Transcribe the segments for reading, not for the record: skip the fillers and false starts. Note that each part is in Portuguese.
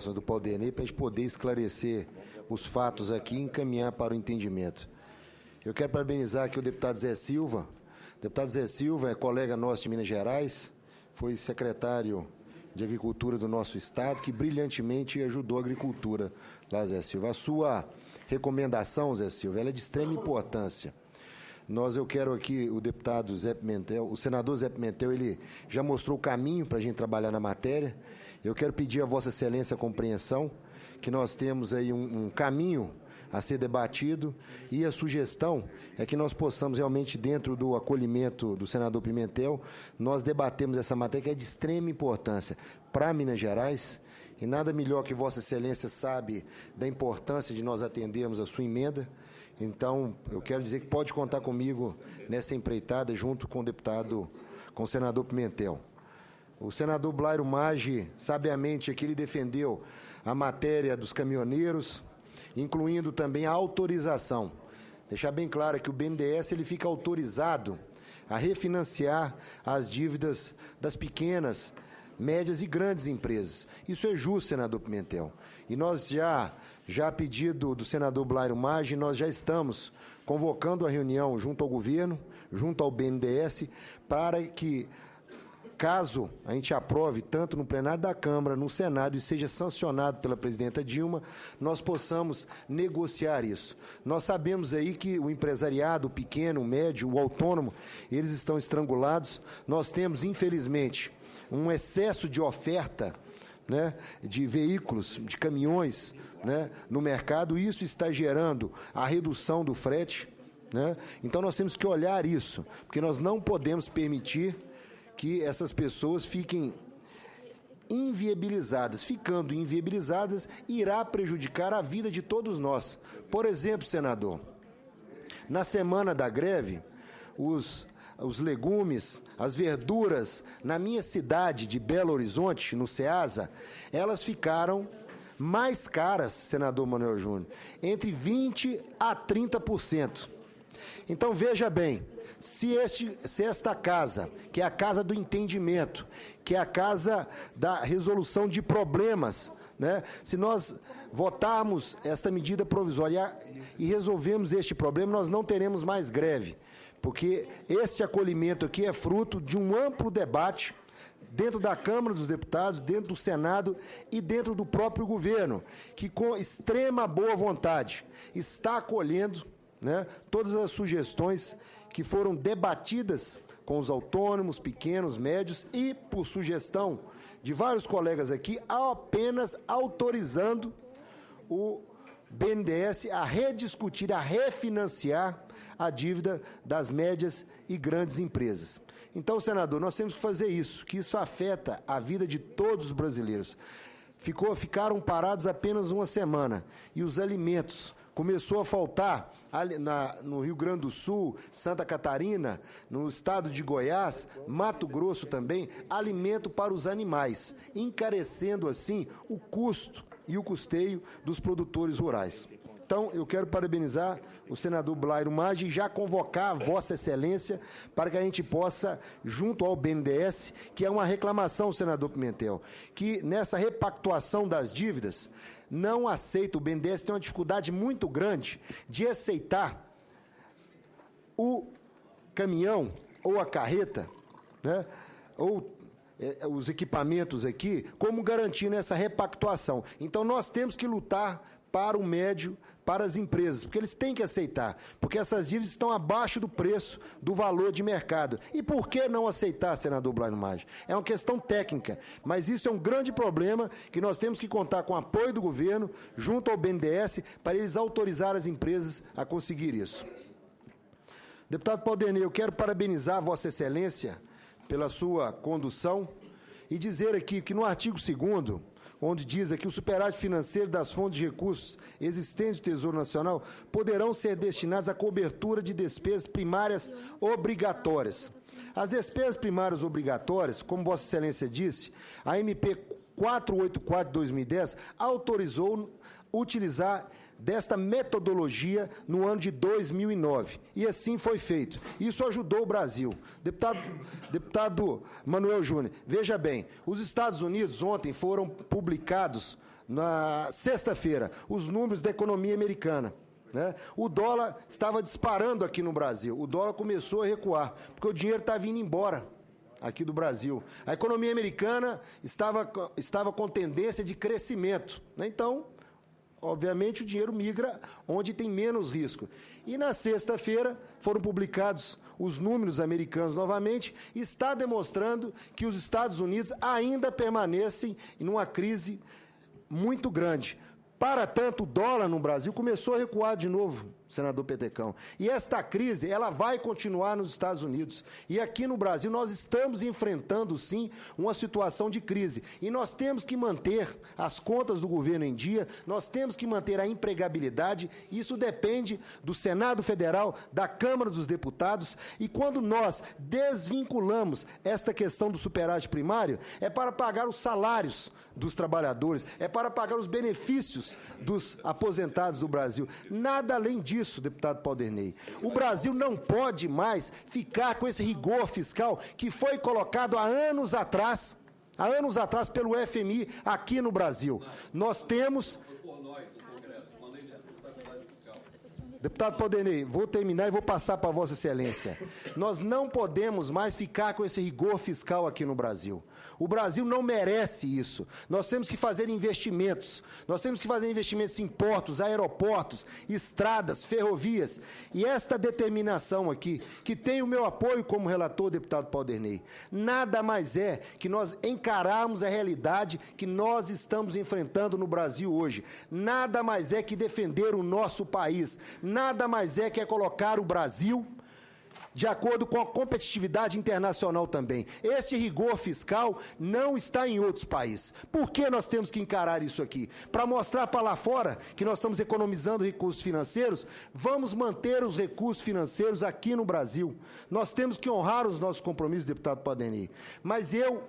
do Paulo para a gente poder esclarecer os fatos aqui e encaminhar para o entendimento. Eu quero parabenizar aqui o deputado Zé Silva. O deputado Zé Silva é colega nosso de Minas Gerais, foi secretário de Agricultura do nosso estado, que brilhantemente ajudou a agricultura lá, Zé Silva. A sua recomendação, Zé Silva, ela é de extrema importância. Eu quero aqui, o deputado Zé Pimentel, o senador Zé Pimentel, ele já mostrou o caminho para a gente trabalhar na matéria. Eu quero pedir a Vossa Excelência a compreensão que nós temos aí um caminho a ser debatido e a sugestão é que nós possamos realmente, dentro do acolhimento do senador Pimentel, nós debatemos essa matéria que é de extrema importância para Minas Gerais e nada melhor que Vossa Excelência sabe da importância de nós atendermos a sua emenda. Então, eu quero dizer que pode contar comigo nessa empreitada junto com o senador Pimentel. O senador Blairo Maggi, sabiamente, aqui ele defendeu a matéria dos caminhoneiros, incluindo também a autorização. Deixar bem claro que o BNDES ele fica autorizado a refinanciar as dívidas das pequenas, médias e grandes empresas. Isso é justo, senador Pimentel. E nós já a pedido do senador Blairo Maggi, nós já estamos convocando a reunião junto ao governo, junto ao BNDES, para que, caso a gente aprove, tanto no plenário da Câmara, no Senado, e seja sancionado pela presidenta Dilma, nós possamos negociar isso. Nós sabemos aí que o empresariado, o pequeno, o médio, o autônomo, eles estão estrangulados. Nós temos, infelizmente, um excesso de oferta, né, de veículos, de caminhões, né, no mercado. Isso está gerando a redução do frete, né? Então nós temos que olhar isso, porque nós não podemos permitir que essas pessoas fiquem inviabilizadas. Ficando inviabilizadas, irá prejudicar a vida de todos nós. Por exemplo, senador, na semana da greve, os legumes, as verduras, na minha cidade de Belo Horizonte, no Ceasa, elas ficaram mais caras, senador Manuel Júnior, entre 20% a 30%. Então, veja bem, se esta casa, que é a casa do entendimento, que é a casa da resolução de problemas, né, se nós votarmos esta medida provisória e resolvermos este problema, nós não teremos mais greve, porque esse acolhimento aqui é fruto de um amplo debate dentro da Câmara dos Deputados, dentro do Senado e dentro do próprio governo, que com extrema boa vontade está acolhendo, né, todas as sugestões que foram debatidas com os autônomos, pequenos, médios e, por sugestão de vários colegas aqui, apenas autorizando o BNDES a rediscutir, a refinanciar a dívida das médias e grandes empresas. Então, senador, nós temos que fazer isso, que isso afeta a vida de todos os brasileiros. Ficaram parados apenas uma semana e os alimentos começou a faltar no Rio Grande do Sul, Santa Catarina, no estado de Goiás, Mato Grosso também, alimento para os animais, encarecendo assim o custo e o custeio dos produtores rurais. Então, eu quero parabenizar o senador Blairo Maggi e já convocar a Vossa Excelência para que a gente possa, junto ao BNDES, que é uma reclamação, senador Pimentel, que nessa repactuação das dívidas, não aceita, o BNDES tem uma dificuldade muito grande de aceitar o caminhão ou a carreta, né, ou os equipamentos aqui, como garantindo essa repactuação. Então, nós temos que lutar para o médio, para as empresas, porque eles têm que aceitar, porque essas dívidas estão abaixo do preço, do valor de mercado. E por que não aceitar, senador Blairo Maggi? É uma questão técnica, mas isso é um grande problema que nós temos que contar com o apoio do governo, junto ao BNDES, para eles autorizar as empresas a conseguir isso. Deputado Paulo, eu quero parabenizar a Vossa Excelência pela sua condução e dizer aqui que no artigo 2º, onde diz aqui o superávit financeiro das fontes de recursos existentes do Tesouro Nacional poderão ser destinados à cobertura de despesas primárias obrigatórias. As despesas primárias obrigatórias, como Vossa Excelência disse, a MP 484 de 2010 autorizou utilizar desta metodologia no ano de 2009. E assim foi feito. Isso ajudou o Brasil. Deputado Manuel Júnior, veja bem, os Estados Unidos ontem foram publicados na sexta-feira, os números da economia americana, né? O dólar estava disparando aqui no Brasil. O dólar começou a recuar, porque o dinheiro está vindo embora aqui do Brasil. A economia americana estava com tendência de crescimento, né? Então, obviamente, o dinheiro migra onde tem menos risco. E na sexta-feira foram publicados os números americanos novamente, e está demonstrando que os Estados Unidos ainda permanecem em uma crise muito grande. Para tanto, o dólar no Brasil começou a recuar de novo, senador Petecão. E esta crise, ela vai continuar nos Estados Unidos. E aqui no Brasil, nós estamos enfrentando, sim, uma situação de crise. E nós temos que manter as contas do governo em dia, nós temos que manter a empregabilidade. Isso depende do Senado Federal, da Câmara dos Deputados. E quando nós desvinculamos esta questão do superávit primário, é para pagar os salários dos trabalhadores, é para pagar os benefícios dos aposentados do Brasil. Nada além disso, deputado Paulderney. O Brasil não pode mais ficar com esse rigor fiscal que foi colocado há anos atrás pelo FMI aqui no Brasil. Nós temos... Deputado Paulderney, vou terminar e vou passar para Vossa Excelência. Nós não podemos mais ficar com esse rigor fiscal aqui no Brasil. O Brasil não merece isso. Nós temos que fazer investimentos. Nós temos que fazer investimentos em portos, aeroportos, estradas, ferrovias. E esta determinação aqui, que tem o meu apoio como relator, deputado Paulderney, nada mais é que nós encararmos a realidade que nós estamos enfrentando no Brasil hoje. Nada mais é que defender o nosso país. Nada mais é que colocar o Brasil de acordo com a competitividade internacional também. Esse rigor fiscal não está em outros países. Por que nós temos que encarar isso aqui? Para mostrar para lá fora que nós estamos economizando recursos financeiros, vamos manter os recursos financeiros aqui no Brasil. Nós temos que honrar os nossos compromissos, deputado Paulderney. Mas eu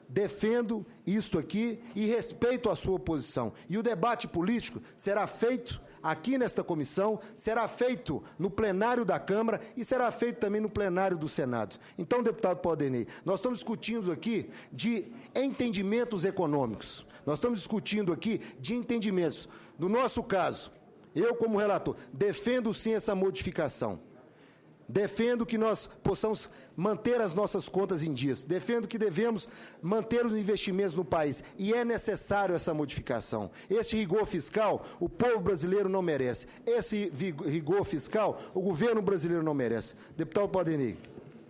defendo isto aqui e respeito a sua posição. E o debate político será feito aqui nesta comissão, será feito no plenário da Câmara e será feito também no plenário do Senado. Então, deputado Paulderney, nós estamos discutindo aqui de entendimentos econômicos. Nós estamos discutindo aqui de entendimentos. No nosso caso, eu como relator, defendo sim essa modificação. Defendo que nós possamos manter as nossas contas em dias. Defendo que devemos manter os investimentos no país. E é necessário essa modificação. Esse rigor fiscal, o povo brasileiro não merece. Esse rigor fiscal, o governo brasileiro não merece. Deputado Paulderney.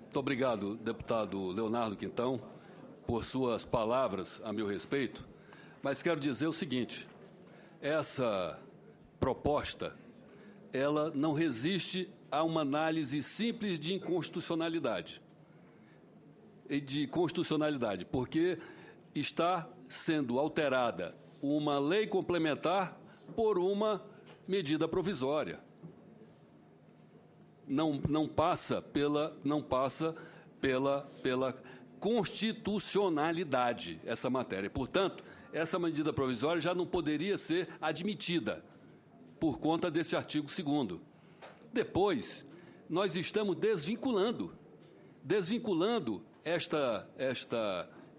Muito obrigado, deputado Leonardo Quintão, por suas palavras a meu respeito. Mas quero dizer o seguinte, essa proposta, ela não resiste a uma análise simples de inconstitucionalidade, porque está sendo alterada uma lei complementar por uma medida provisória. Não passa pela constitucionalidade essa matéria. Portanto, essa medida provisória já não poderia ser admitida por conta desse artigo 2º. Depois, nós estamos desvinculando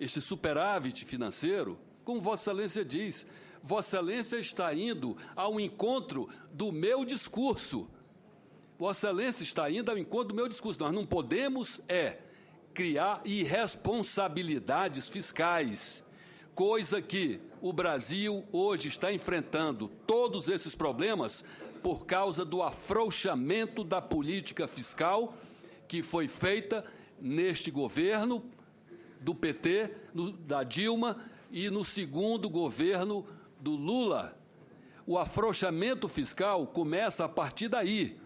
este superávit financeiro, como Vossa Excelência diz. Vossa Excelência está indo ao encontro do meu discurso. Vossa Excelência está indo ao encontro do meu discurso. Nós não podemos criar irresponsabilidades fiscais, coisa que o Brasil hoje está enfrentando todos esses problemas por causa do afrouxamento da política fiscal que foi feita neste governo do PT, da Dilma, e no segundo governo do Lula. O afrouxamento fiscal começa a partir daí.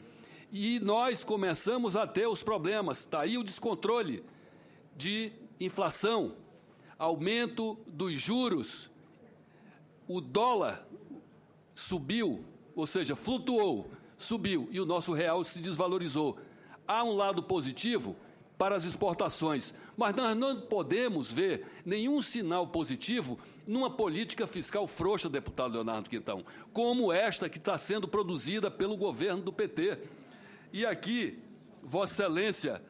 E nós começamos a ter os problemas. Está aí o descontrole de inflação, aumento dos juros, o dólar subiu, ou seja, flutuou, subiu, e o nosso real se desvalorizou. Há um lado positivo para as exportações, mas nós não podemos ver nenhum sinal positivo numa política fiscal frouxa, deputado Leonardo Quintão, como esta que está sendo produzida pelo governo do PT. E aqui, Vossa Excelência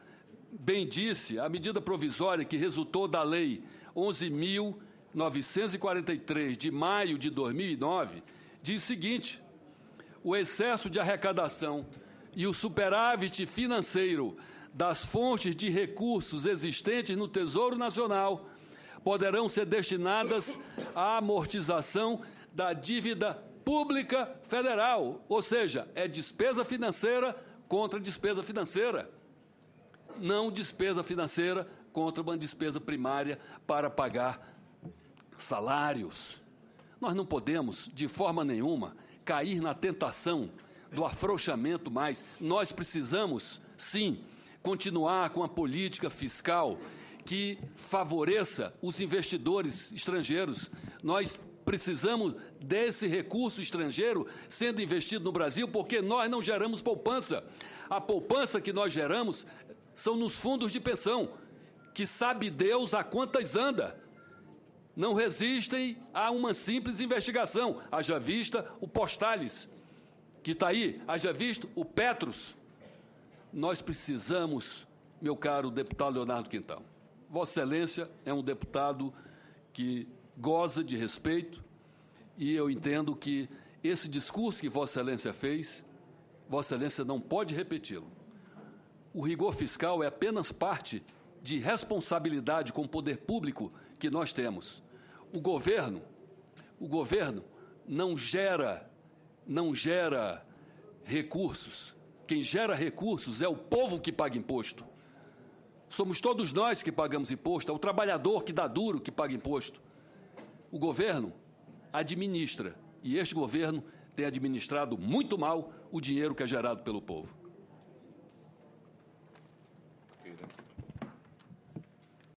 bem disse, a medida provisória que resultou da Lei 11.000 943, de maio de 2009, diz o seguinte: o excesso de arrecadação e o superávit financeiro das fontes de recursos existentes no Tesouro Nacional poderão ser destinadas à amortização da dívida pública federal, ou seja, é despesa financeira contra despesa financeira, não despesa financeira contra uma despesa primária para pagar salários. Nós não podemos, de forma nenhuma, cair na tentação do afrouxamento mais. Nós precisamos, sim, continuar com a política fiscal que favoreça os investidores estrangeiros. Nós precisamos desse recurso estrangeiro sendo investido no Brasil, porque nós não geramos poupança. A poupança que nós geramos são nos fundos de pensão, que sabe Deus a quantas anda. Não resistem a uma simples investigação. Haja vista o Postales, que está aí, haja visto o Petros. Nós precisamos, meu caro deputado Leonardo Quintal, Vossa Excelência é um deputado que goza de respeito e eu entendo que esse discurso que Vossa Excelência fez, Vossa Excelência não pode repeti-lo. O rigor fiscal é apenas parte de responsabilidade com o poder público que nós temos. O governo não gera recursos. Quem gera recursos é o povo que paga imposto. Somos todos nós que pagamos imposto, é o trabalhador que dá duro que paga imposto. O governo administra, e este governo tem administrado muito mal o dinheiro que é gerado pelo povo.